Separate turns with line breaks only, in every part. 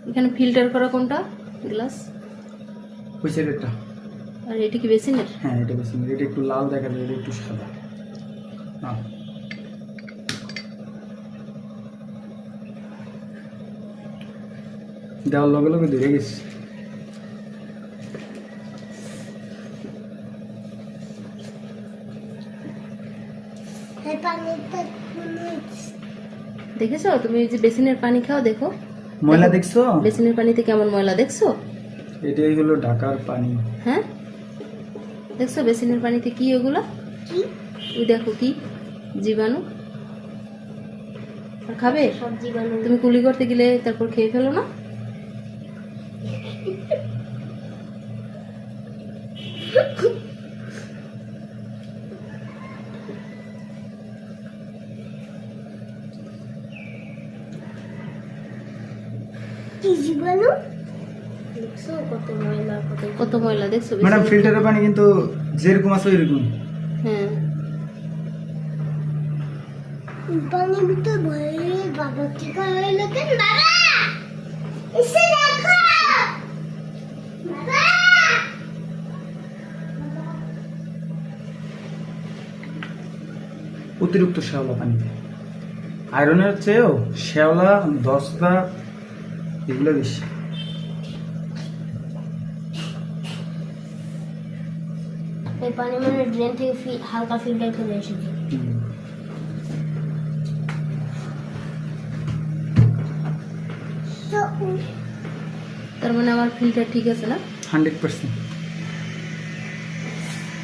এখানে ফিল্টার করা কোনটা গ্লাস?
ওই সাইডেরটা।
আর এটা কি বেসিনের?
হ্যাঁ এটা বেসিনের। এটা একটু লাল দেখা যায়, এটা একটু সাদা। না দেওয়ার লগে লগে ধরে গেছি।
দেখেছো তুমি যে বেসিনের পানি খাও, দেখো
ময়লা দেখছো?
বেসিনের পানিতে কেমন ময়লা দেখছো?
এটাই হলো ঢাকার পানি।
হ্যাঁ দেখছো বেসিনের পানিতে কি ওগুলো? ওই দেখো কি জীবাণু। আর খাবে? সব জীবাণু তুমি কুলি করতে গেলে তারপর খেয়ে ফেলো না? কত ময়লা দেখছো?
ম্যাডাম ফিল্টারের পানি কিন্তু যেরকম আছে ওইরকম।
হ্যাঁ
পানির ভিতর ভরে বাবা কি করে লোকেন বাবা এসে দেখো বাবা।
অতিরিক্ত শ্যাওলা পানিতে, আয়রনের চেয়েও শ্যাওলা, দস্তা এগুলো বেশি।
এই পানি মানে ড্রেন থেকে হালকা ফিল্টার করে এসেছে।
তার মানে আমার ফিল্টার ঠিক আছে না?
100%।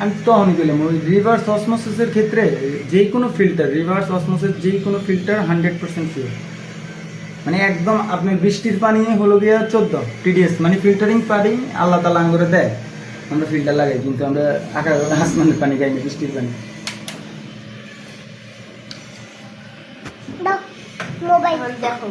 আমি তখনই বললাম ওই রিভার্স অসমোসিসের ক্ষেত্রে যেই কোনো ফিল্টার, রিভার্স অসমোসিস যেই কোনো ফিল্টার 100% পিওর। মানে একদম আপনার বৃষ্টির পানি হলো গিয়া 14 TDS, মানে ফিল্টারিং পানি আল্লাহ তাআলা আঙ্গুরে দেয়, আমরা ফিল্টার লাগাই, কিন্তু আমরা আকাশ আসমানের পানি খাই না, বৃষ্টির পানি।
মোবাইল দেখো।